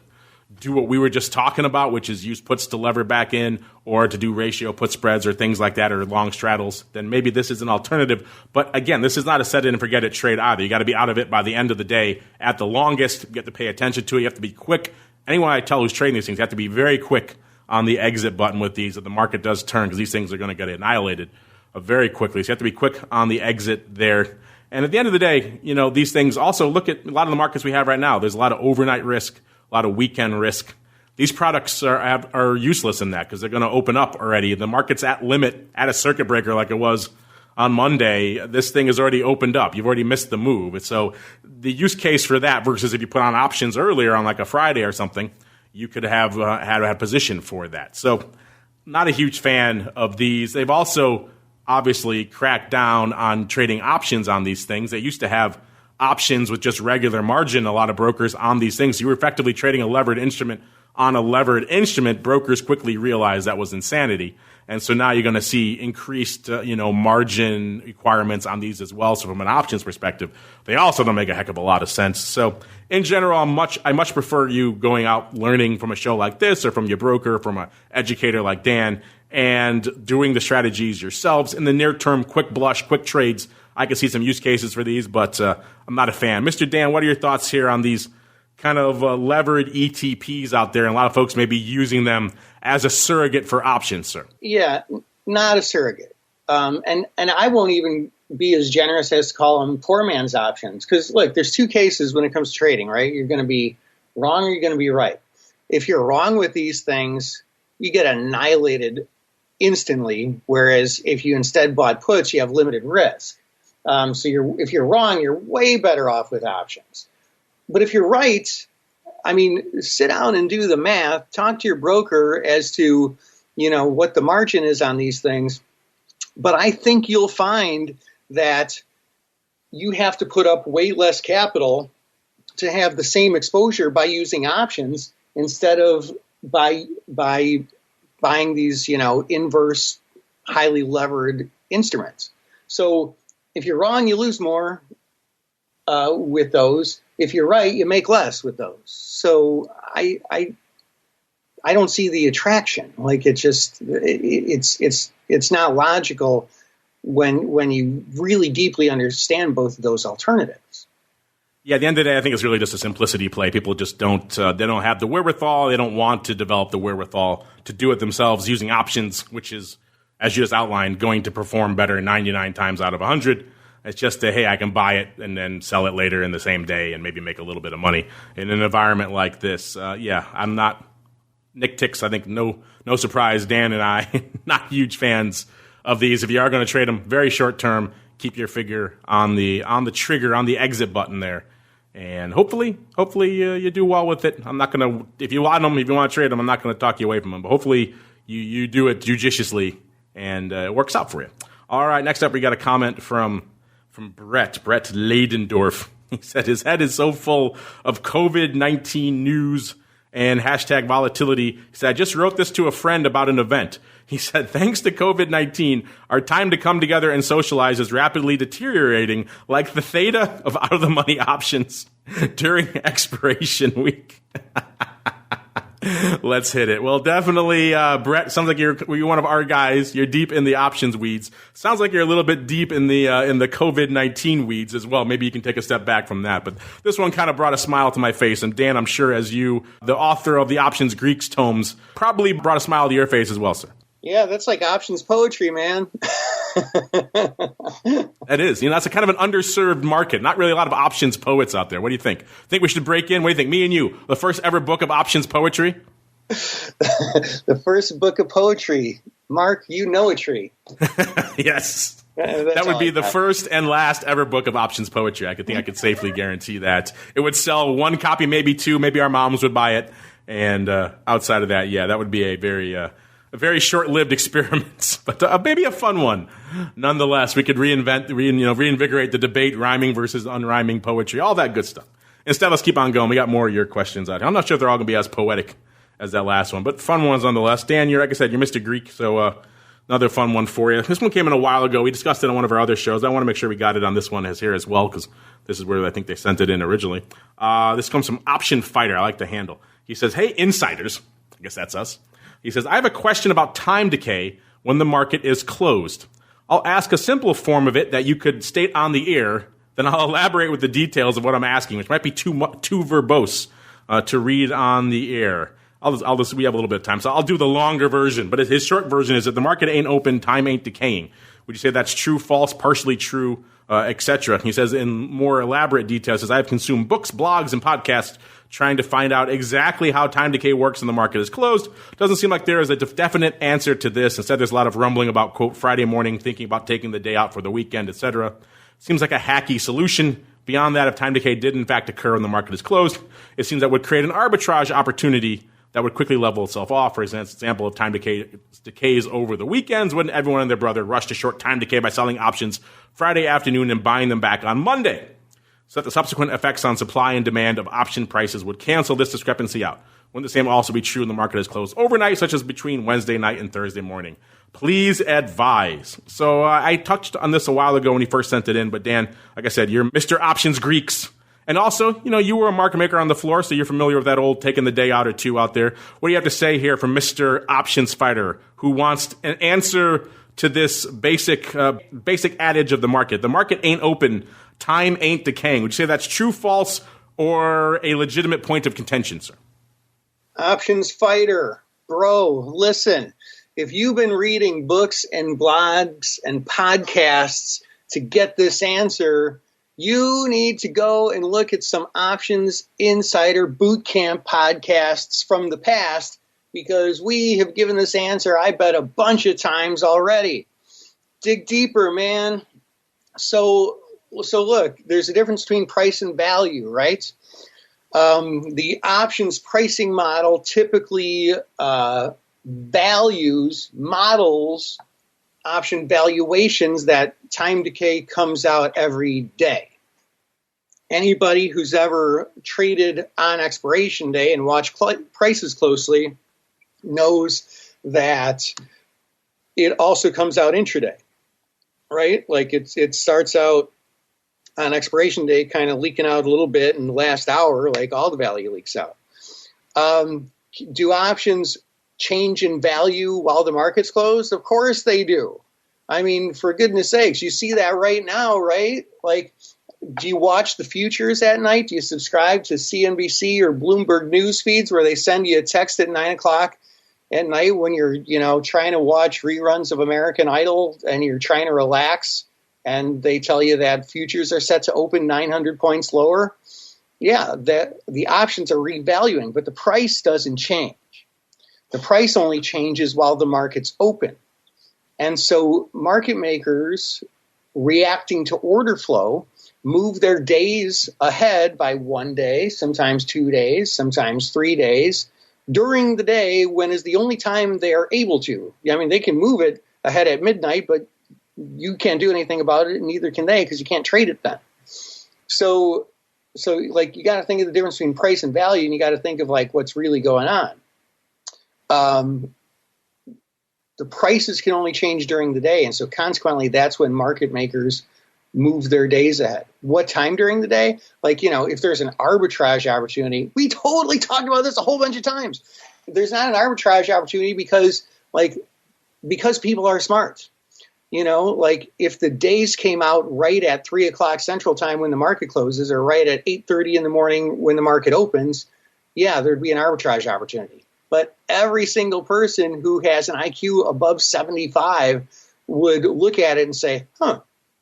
[SPEAKER 2] do what we were just talking about, which is use puts to lever back in, or to do ratio put spreads or things like that, or long straddles, then maybe this is an alternative. But again, this is not a set it and forget it trade either. You got to be out of it by the end of the day at the longest. You have to pay attention to it. You have to be quick. Anyone I tell who's trading these things, you have to be very quick on the exit button with these. If the market does turn, because these things are going to get annihilated very quickly. So you have to be quick on the exit there. And at the end of the day, these things also, look at a lot of the markets we have right now. There's a lot of overnight risk, a lot of weekend risk. These products are useless in that, because they're going to open up already. The market's at limit at a circuit breaker like it was on Monday. This thing has already opened up. You've already missed the move. So the use case for that versus if you put on options earlier on like a Friday or something, you could have had a position for that. So not a huge fan of these. They've also obviously cracked down on trading options on these things. They used to have options with just regular margin, a lot of brokers on these things. So you were effectively trading a levered instrument on a levered instrument. Brokers quickly realized that was insanity, And so now you're going to see increased, margin requirements on these as well. So from an options perspective, they also don't make a heck of a lot of sense. So in general, I much prefer you going out learning from a show like this or from your broker, from an educator like Dan, and doing the strategies yourselves. In the near term, quick blush, quick trades, I can see some use cases for these, but I'm not a fan. Mr. Dan, what are your thoughts here on these kind of levered ETPs out there? And a lot of folks may be using them as a surrogate for options, sir.
[SPEAKER 3] Yeah, not a surrogate. And I won't even be as generous as to call them poor man's options. Because, look, there's two cases when it comes to trading, right? You're going to be wrong or you're going to be right. If you're wrong with these things, you get annihilated instantly, whereas if you instead bought puts, you have limited risk. If you're wrong, you're way better off with options. But if you're right, sit down and do the math, talk to your broker as to, what the margin is on these things. But I think you'll find that you have to put up way less capital to have the same exposure by using options instead of by buying these, inverse, highly levered instruments. So if you're wrong, you lose more with those. If you're right, you make less with those. So I don't see the attraction. Like it's not logical when you really deeply understand both of those alternatives.
[SPEAKER 2] Yeah, at the end of the day, I think it's really just a simplicity play. People just don't have the wherewithal. They don't want to develop the wherewithal to do it themselves using options, which is, as you just outlined, going to perform better 99 times out of 100. It's just hey, I can buy it and then sell it later in the same day and maybe make a little bit of money. In an environment like this, I'm not Nick Ticks. I think no surprise, Dan and I, not huge fans of these. If you are going to trade them, very short term, keep your finger on the trigger, on the exit button there. And hopefully you do well with it. I'm not going to, if you want them, if you want to trade them, I'm not going to talk you away from them. But hopefully you do it judiciously and it works out for you. All right, next up we got a comment from Brett Leidendorf. He said his head is so full of COVID-19 news and hashtag volatility. He said, I just wrote this to a friend about an event. He said, thanks to COVID-19, our time to come together and socialize is rapidly deteriorating like the theta of out-of-the-money options during expiration week. Let's hit it. Well, definitely, Brett, sounds like you're one of our guys. You're deep in the options weeds. Sounds like you're a little bit deep in the COVID-19 weeds as well. Maybe you can take a step back from that. But this one kind of brought a smile to my face. And Dan, I'm sure as you, the author of the Options Greeks tomes, probably brought a smile to your face as well, sir.
[SPEAKER 3] Yeah, that's like options poetry, man.
[SPEAKER 2] That is. That's a kind of an underserved market. Not really a lot of options poets out there. What do you think? Think we should break in? What do you think? Me and you, the first ever book of options poetry?
[SPEAKER 3] The first book of poetry. Mark, you know a tree.
[SPEAKER 2] Yes. That would be the first and last ever book of options poetry. I could safely guarantee that. It would sell one copy, maybe two. Maybe our moms would buy it. And outside of that, that would be a very short-lived experiment, but maybe a fun one. Nonetheless, we could reinvigorate the debate, rhyming versus unrhyming poetry, all that good stuff. Instead, let's keep on going. We got more of your questions out here. I'm not sure if they're all going to be as poetic as that last one, but fun ones nonetheless. Dan, like I said, you're Mr. Greek, so another fun one for you. This one came in a while ago. We discussed it on one of our other shows. I want to make sure we got it on this one here as well, because this is where I think they sent it in originally. This comes from Option Fighter. I like the handle. He says, hey, insiders. I guess that's us. He says, I have a question about time decay when the market is closed. I'll ask a simple form of it that you could state on the air, then I'll elaborate with the details of what I'm asking, which might be too verbose to read on the air. We have a little bit of time, so I'll do the longer version. But his short version is that the market ain't open, time ain't decaying. Would you say that's true, false, partially true, etc.? He says in more elaborate details, says, I have consumed books, blogs, and podcasts trying to find out exactly how time decay works when the market is closed. Doesn't seem like there is a definite answer to this. Instead, there's a lot of rumbling about, quote, Friday morning, thinking about taking the day out for the weekend, etc. Seems like a hacky solution. Beyond that, if time decay did in fact occur when the market is closed, it seems that would create an arbitrage opportunity that would quickly level itself off. For example, if time decays over the weekends, wouldn't everyone and their brother rush to short time decay by selling options Friday afternoon and buying them back on Monday? So that the subsequent effects on supply and demand of option prices would cancel this discrepancy out. Wouldn't the same also be true when the market is closed overnight, such as between Wednesday night and Thursday morning? Please advise. So I touched on this a while ago when he first sent it in, but Dan, like I said, you're Mr. Options Greeks. And also, you were a market maker on the floor, so you're familiar with that old taking the day out or two out there. What do you have to say here from Mr. Options Fighter, who wants an answer to this basic adage of the market? The market ain't open. Time ain't decaying. Would you say that's true, false, or a legitimate point of contention, sir?
[SPEAKER 3] Options Fighter, bro, listen. If you've been reading books and blogs and podcasts to get this answer, you need to go and look at some Options Insider Bootcamp podcasts from the past, because we have given this answer, I bet, a bunch of times already. Dig deeper, man. So look, there's a difference between price and value, right? The options pricing model typically models option valuations that time decay comes out every day. Anybody who's ever traded on expiration day and watched prices closely knows that it also comes out intraday, right? Like it starts out on expiration day kind of leaking out a little bit, and the last hour, like all the value leaks out. Do options change in value while the market's closed? Of course they do. I mean, for goodness sakes, you see that right now, right? Like, do you watch the futures at night? Do you subscribe to CNBC or Bloomberg news feeds where they send you a text at 9 o'clock at night when you're, trying to watch reruns of American Idol and you're trying to relax, and they tell you that futures are set to open 900 points lower? Yeah, the options are revaluing, but the price doesn't change. The price only changes while the market's open. And so market makers reacting to order flow move their days ahead by 1 day, sometimes 2 days, sometimes 3 days, during the day when is the only time they are able to. I mean, they can move it ahead at midnight, but you can't do anything about it, and neither can they, because you can't trade it then. So like, you got to think of the difference between price and value, and you got to think of like what's really going on. The prices can only change during the day, and so consequently, that's when market makers move their days ahead. What time during the day? Like, if there's an arbitrage opportunity, we totally talked about this a whole bunch of times. There's not an arbitrage opportunity because people are smart. Like if the days came out right at 3 o'clock Central Time when the market closes, or right at 8:30 in the morning when the market opens, yeah, there'd be an arbitrage opportunity. But every single person who has an IQ above 75 would look at it and say,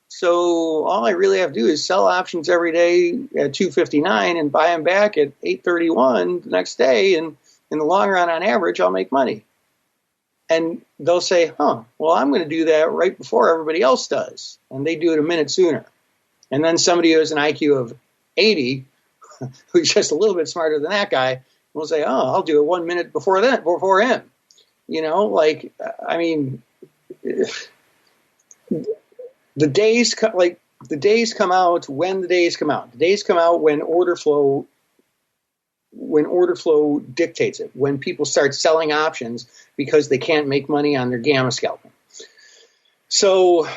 [SPEAKER 3] so all I really have to do is sell options every day at 2:59 and buy them back at 8:31 the next day, and in the long run, on average, I'll make money. And they'll say, well, I'm going to do that right before everybody else does. And they do it a minute sooner. And then somebody who has an IQ of 80, who's just a little bit smarter than that guy, will say, I'll do it 1 minute before him. The days come out when the days come out. The days come out when order flow dictates it, when people start selling options because they can't make money on their gamma scalping. So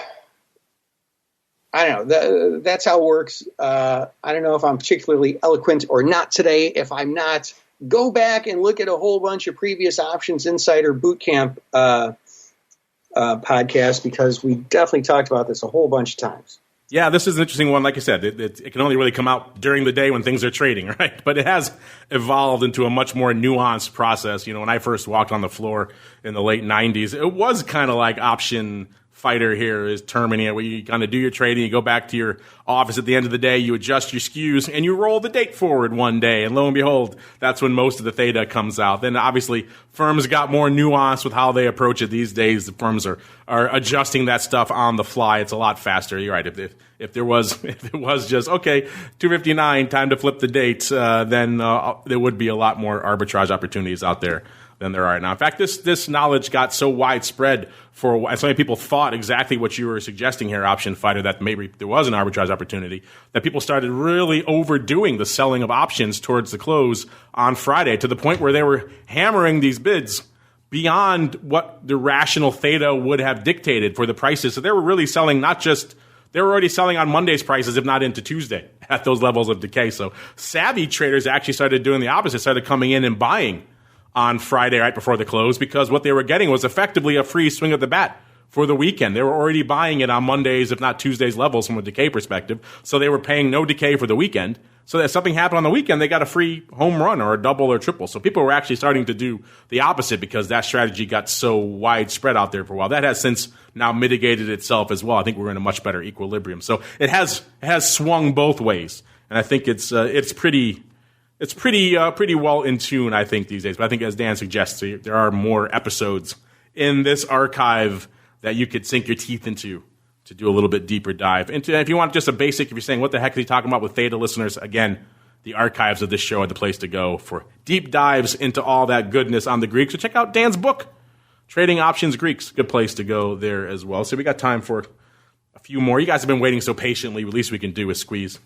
[SPEAKER 3] I don't know. That's how it works. I don't know if I'm particularly eloquent or not today. If I'm not, go back and look at a whole bunch of previous Options Insider Bootcamp podcasts, because we definitely talked about this a whole bunch of times.
[SPEAKER 2] Yeah, this is an interesting one. Like I said, it can only really come out during the day when things are trading, right? But it has evolved into a much more nuanced process. When I first walked on the floor in the late 90s, it was kind of like Option Fighter here is terming it, where you kind of do your trading, you go back to your office at the end of the day, you adjust your SKUs, and you roll the date forward one day, and lo and behold, that's when most of the theta comes out. Then obviously firms got more nuanced with how they approach it these days. The firms are adjusting that stuff on the fly. It's a lot faster. You're right. If it was just, okay, 259, time to flip the date, then there would be a lot more arbitrage opportunities out there than there are now. In fact, this knowledge got so widespread so many people thought exactly what you were suggesting here, Option Fighter, that maybe there was an arbitrage opportunity, that people started really overdoing the selling of options towards the close on Friday to the point where they were hammering these bids beyond what the rational theta would have dictated for the prices. So they were really selling they were already selling on Monday's prices, if not into Tuesday, at those levels of decay. So savvy traders actually started doing the opposite, started coming in and buying on Friday right before the close, because what they were getting was effectively a free swing of the bat for the weekend. They were already buying it on Monday's, if not Tuesday's levels from a decay perspective. So they were paying no decay for the weekend. So that if something happened on the weekend, they got a free home run or a double or triple. So people were actually starting to do the opposite because that strategy got so widespread out there for a while. That has since now mitigated itself as well. I think we're in a much better equilibrium. So it has swung both ways. And I think it's pretty well in tune, I think, these days. But I think, as Dan suggests, there are more episodes in this archive that you could sink your teeth into to do a little bit deeper dive into. If you want just a basic, if you're saying, what the heck are you talking about with theta listeners, again, the archives of this show are the place to go for deep dives into all that goodness on the Greeks. So check out Dan's book, Trading Options Greeks. Good place to go there as well. So we got time for a few more. You guys have been waiting so patiently. The least we can do is squeeze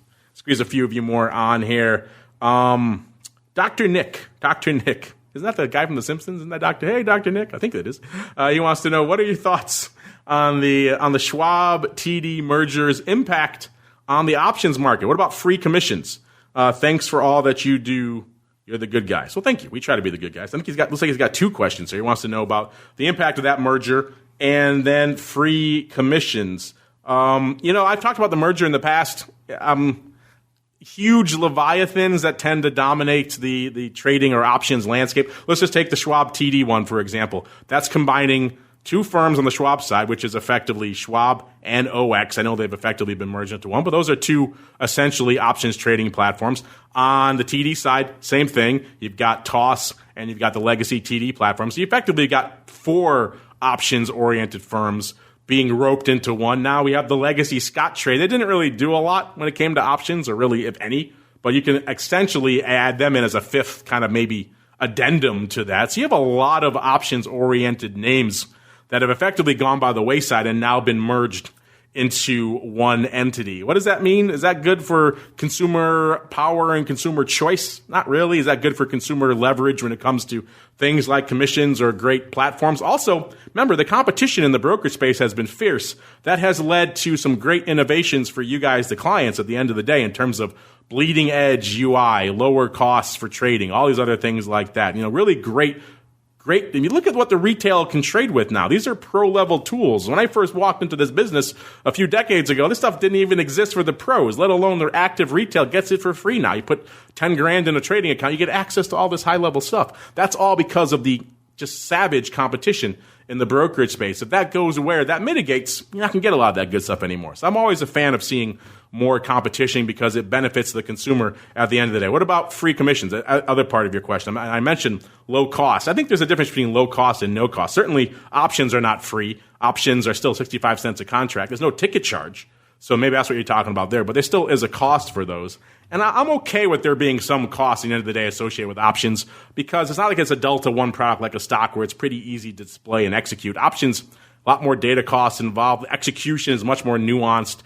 [SPEAKER 2] a few of you more on here. Dr. Nick. Isn't that the guy from The Simpsons? Isn't that Dr. Nick? I think it is. He wants to know, what are your thoughts on the Schwab TD merger's impact on the options market? What about free commissions? Thanks for all that you do. You're the good guys. Well, thank you. We try to be the good guys. I think looks like he's got two questions here. He wants to know about the impact of that merger and then free commissions. I've talked about the merger in the past. Huge leviathans that tend to dominate the trading or options landscape. Let's just take the Schwab TD one, for example. That's combining two firms on the Schwab side, which is effectively Schwab and OX. I know they've effectively been merged into one, but those are two essentially options trading platforms. On the TD side, same thing. You've got TOS and you've got the legacy TD platform. So you effectively got four options-oriented firms being roped into one. Now we have the legacy Scottrade. They didn't really do a lot when it came to options, or really, if any, but you can essentially add them in as a fifth kind of maybe addendum to that. So you have a lot of options-oriented names that have effectively gone by the wayside and now been merged into one entity. What does that mean? Is that good for consumer power and consumer choice? Not really. Is that good for consumer leverage when it comes to things like commissions or great platforms? Also, remember, the competition in the broker space has been fierce. That has led to some great innovations for you guys, the clients, at the end of the day, in terms of bleeding edge UI, lower costs for trading, all these other things like that. Really great. And you look at what the retail can trade with now. These are pro-level tools. When I first walked into this business a few decades ago, this stuff didn't even exist for the pros, let alone their active retail gets it for free now. You put 10 grand in a trading account, you get access to all this high-level stuff. That's all because of the just savage competition in the brokerage space. If that goes away, that mitigates, you're not going to get a lot of that good stuff anymore. So I'm always a fan of seeing more competition because it benefits the consumer at the end of the day. What about free commissions? Other part of your question. I mentioned low cost. I think there's a difference between low cost and no cost. Certainly, options are not free. Options are still 65 cents a contract. There's no ticket charge. So maybe that's what you're talking about there. But there still is a cost for those. And I'm okay with there being some cost at the end of the day associated with options, because it's not like it's a Delta One product like a stock where it's pretty easy to display and execute. Options, a lot more data costs involved. Execution is much more nuanced.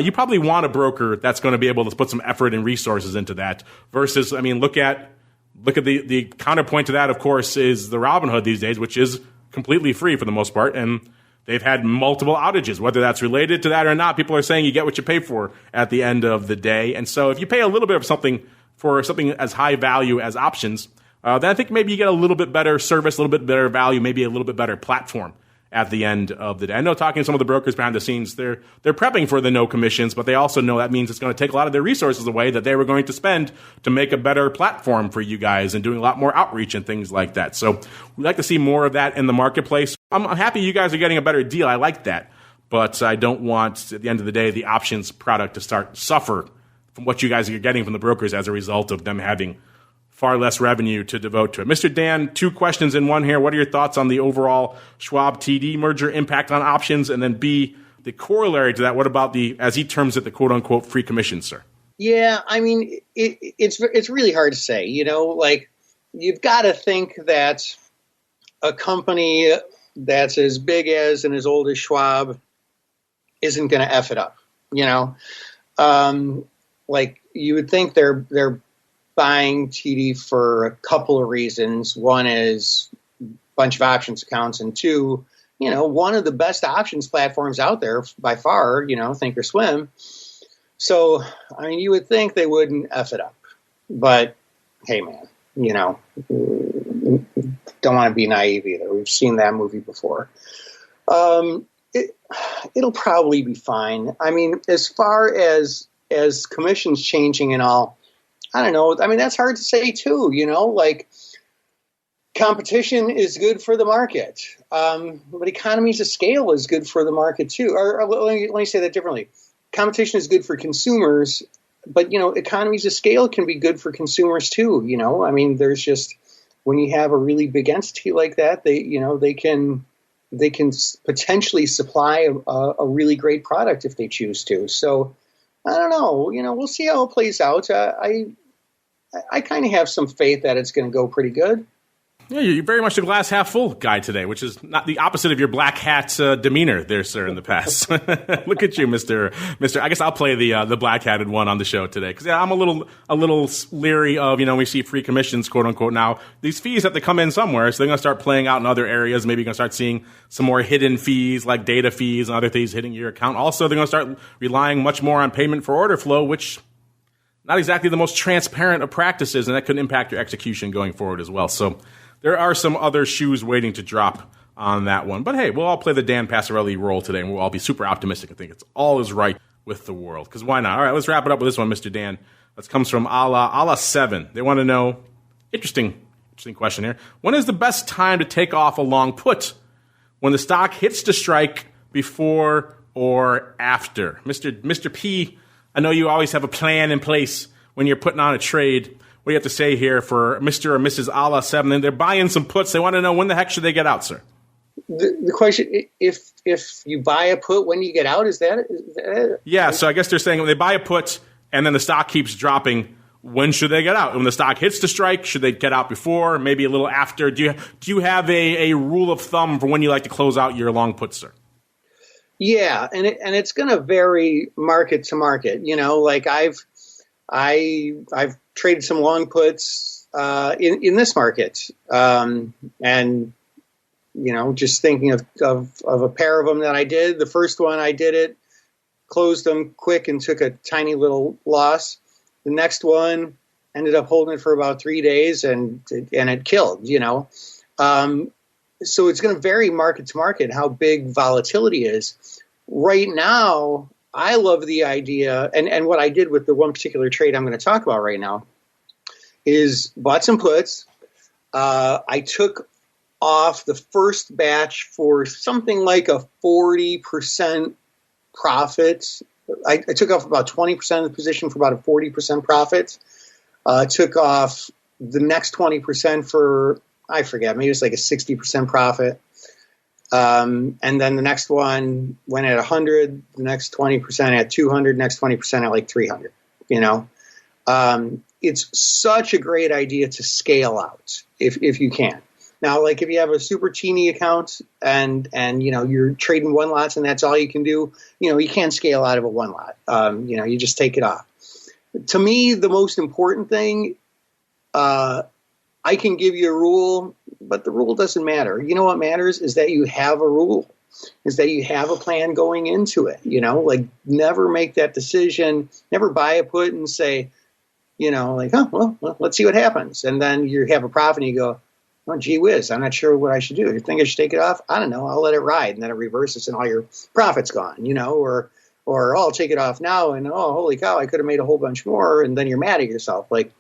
[SPEAKER 2] You probably want a broker that's going to be able to put some effort and resources into that versus, look at the counterpoint to that, of course, is the Robinhood these days, which is completely free for the most part. And they've had multiple outages. Whether that's related to that or not, people are saying you get what you pay for at the end of the day. And so if you pay a little bit of something for something as high value as options, then I think maybe you get a little bit better service, a little bit better value, maybe a little bit better platform at the end of the day. I know talking to some of the brokers behind the scenes, they're prepping for the no commissions, but they also know that means it's going to take a lot of their resources away that they were going to spend to make a better platform for you guys and doing a lot more outreach and things like that. So we'd like to see more of that in the marketplace. I'm happy you guys are getting a better deal. I like that. But I don't want, at the end of the day, the options product to suffer from what you guys are getting from the brokers as a result of them having far less revenue to devote to it. Mr. Dan, two questions in one here. What are your thoughts on the overall Schwab TD merger impact on options? And then B, the corollary to that, what about the, as he terms it, the quote-unquote free commission, sir?
[SPEAKER 3] Yeah, I mean, it's really hard to say. Like, you've got to think that a company that's as big as and as old as Schwab isn't going to F it up, Like, you would think they're buying TD for a couple of reasons. One is a bunch of options accounts, and two, one of the best options platforms out there by far, Thinkorswim. So, I mean, you would think they wouldn't F it up. But, hey, man, don't want to be naive either. We've seen that movie before. It'll probably be fine. I mean, as far as commissions changing and all, I don't know. I mean, that's hard to say too, like competition is good for the market. But economies of scale is good for the market too. Or let me say that differently. Competition is good for consumers, but, economies of scale can be good for consumers too. I mean, there's just, when you have a really big entity like that, they can potentially supply a really great product if they choose to. So I don't know, we'll see how it plays out. I kind of have some faith that it's going to go pretty good.
[SPEAKER 2] Yeah, you're very much a glass half full guy today, which is not the opposite of your black hat demeanor there, sir, in the past. Look at you, Mr. I guess I'll play the black hatted one on the show today, because I'm a little leery of, we see free commissions, quote unquote. Now these fees have to come in somewhere, so they're going to start playing out in other areas. Maybe you're going to start seeing some more hidden fees like data fees and other things hitting your account. Also, they're going to start relying much more on payment for order flow, which not exactly the most transparent of practices, and that could impact your execution going forward as well. So there are some other shoes waiting to drop on that one. But hey, we'll all play the Dan Passarelli role today, and we'll all be super optimistic and think it's all is right with the world. Because why not? All right, let's wrap it up with this one, Mr. Dan. This comes from Allah7. They want to know, interesting question here. When is the best time to take off a long put? When the stock hits the strike, before or after? Mr. P, I know you always have a plan in place when you're putting on a trade. What do you have to say here for Mr. or Mrs. Allah7? They're buying some puts. They want to know, when the heck should they get out, sir?
[SPEAKER 3] The question, if you buy a put, when do you get out? Is that it? Yeah,
[SPEAKER 2] so I guess they're saying when they buy a put and then the stock keeps dropping, when should they get out? When the stock hits the strike, should they get out before, maybe a little after? Do you have a rule of thumb for when you like to close out your long puts, sir?
[SPEAKER 3] Yeah, and it's going to vary market to market. Like I've traded some long puts in this market, and just thinking of a pair of them that I did. The first one I did it, closed them quick and took a tiny little loss. The next one ended up holding it for about 3 days and it killed. So it's going to vary market to market how big volatility is. Right now, I love the idea, and what I did with the one particular trade I'm going to talk about right now is bought some puts. I took off the first batch for something like a 40% profit. I took off about 20% of the position for about a 40% profit. Took off the next 20% for, I forget, maybe it's like a 60% profit. And then the next one went at 100, the next 20% at 200, next 20% at like 300, It's such a great idea to scale out if you can. Now, like if you have a super teeny account and you're trading one lots and that's all you can do, you can't scale out of a one lot. You just take it off. To me, the most important thing, I can give you a rule, but the rule doesn't matter. You know what matters is that you have a rule, is that you have a plan going into it. Like never make that decision, never buy a put and say, well, let's see what happens. And then you have a profit and you go, oh, gee whiz, I'm not sure what I should do. You think I should take it off? I don't know. I'll let it ride. And then it reverses and all your profit's gone, or I'll take it off now and, oh, holy cow, I could have made a whole bunch more. And then you're mad at yourself. Like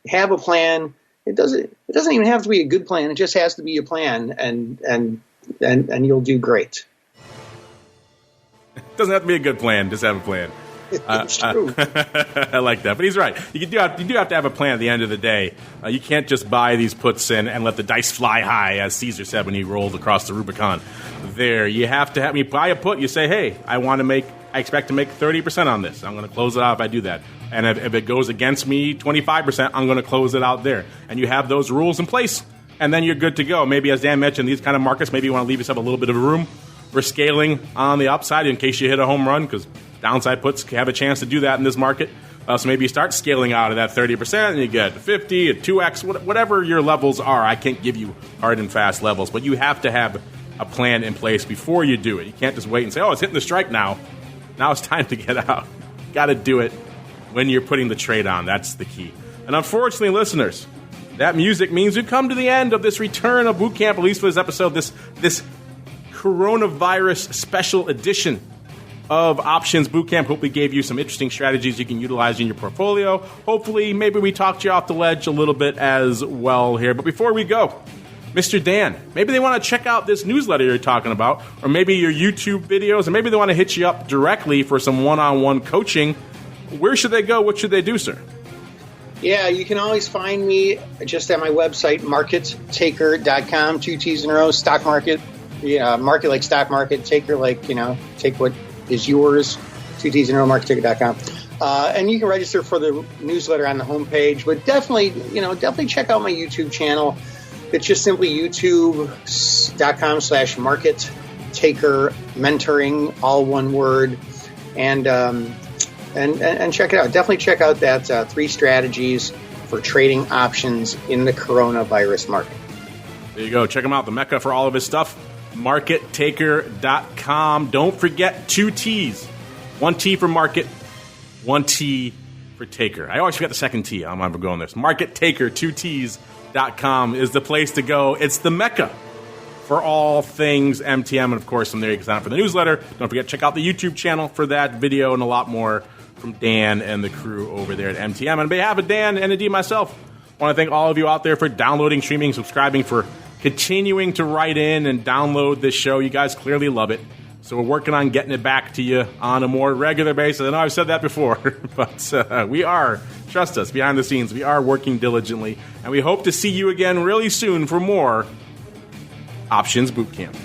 [SPEAKER 3] have a plan. It doesn't even have to be a good plan. It just has to be a plan and you'll do great.
[SPEAKER 2] It doesn't have to be a good plan. Just have a plan.
[SPEAKER 3] It's true.
[SPEAKER 2] I like that. But he's right. You do have to have a plan at the end of the day. You can't just buy these puts in and let the dice fly high, as Caesar said when he rolled across the Rubicon. There, you have to you buy a put. You say, hey, I expect to make 30% on this. I'm going to close it out if I do that. And if it goes against me 25%, I'm going to close it out there. And you have those rules in place, and then you're good to go. Maybe, as Dan mentioned, these kind of markets, maybe you want to leave yourself a little bit of room for scaling on the upside in case you hit a home run, because downside puts have a chance to do that in this market. So maybe you start scaling out of that 30%, and you get 50, a 2x, whatever your levels are. I can't give you hard and fast levels, but you have to have a plan in place before you do it. You can't just wait and say, oh, it's hitting the strike now. Now it's time to get out. Got to do it when you're putting the trade on. That's the key. And unfortunately, listeners, that music means we've come to the end of this return of boot camp, at least for this episode, this coronavirus special edition of Options Bootcamp. Hopefully gave you some interesting strategies you can utilize in your portfolio. Hopefully, maybe we talked you off the ledge a little bit as well here. But before we go, Mr. Dan, maybe they want to check out this newsletter you're talking about, or maybe your YouTube videos, and maybe they want to hit you up directly for some one-on-one coaching. Where should they go? What should they do, sir?
[SPEAKER 3] Yeah, you can always find me just at my website, markettaker.com, 2 T's in a row, stock market. Yeah, market like stock market, taker like, take what is yours, 2 T's in a row, markettaker.com. And you can register for the newsletter on the homepage, but definitely check out my YouTube channel. It's just simply youtube.com/markettaker mentoring, all one word, and check it out. Definitely check out that 3 strategies for trading options in the coronavirus market.
[SPEAKER 2] There you go. Check him out. The mecca for all of his stuff, markettaker.com. Don't forget 2 T's. 1 T for market, 1 T for taker. I always forget the second T. I'm never going this. Markettaker, 2 T's.com is the place to go. It's the mecca for all things MTM. And, of course, from there you can sign up for the newsletter. Don't forget to check out the YouTube channel for that video and a lot more from Dan and the crew over there at MTM. And on behalf of Dan and indeed myself, I want to thank all of you out there for downloading, streaming, subscribing, for continuing to write in and download this show. You guys clearly love it. So we're working on getting it back to you on a more regular basis. I know I've said that before, but we are, trust us, behind the scenes, we are working diligently. And we hope to see you again really soon for more Options Bootcamp.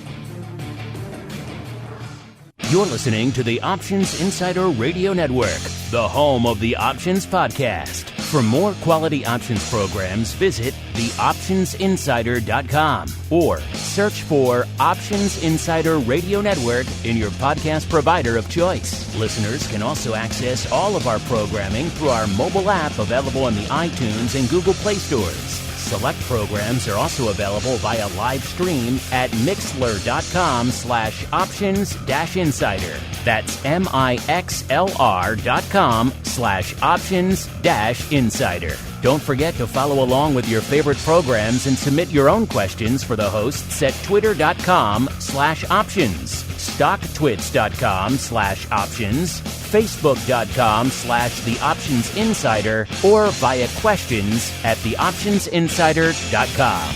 [SPEAKER 1] You're listening to the Options Insider Radio Network, the home of the Options Podcast. For more quality options programs, visit theoptionsinsider.com or search for Options Insider Radio Network in your podcast provider of choice. Listeners can also access all of our programming through our mobile app available in the iTunes and Google Play stores. Select programs are also available via live stream at mixlr.com/options-insider. That's mixlr.com/options-insider. Don't forget to follow along with your favorite programs and submit your own questions for the hosts at twitter.com/options, stocktwits.com/options, facebook.com/theoptionsinsider, or via questions at theoptionsinsider.com.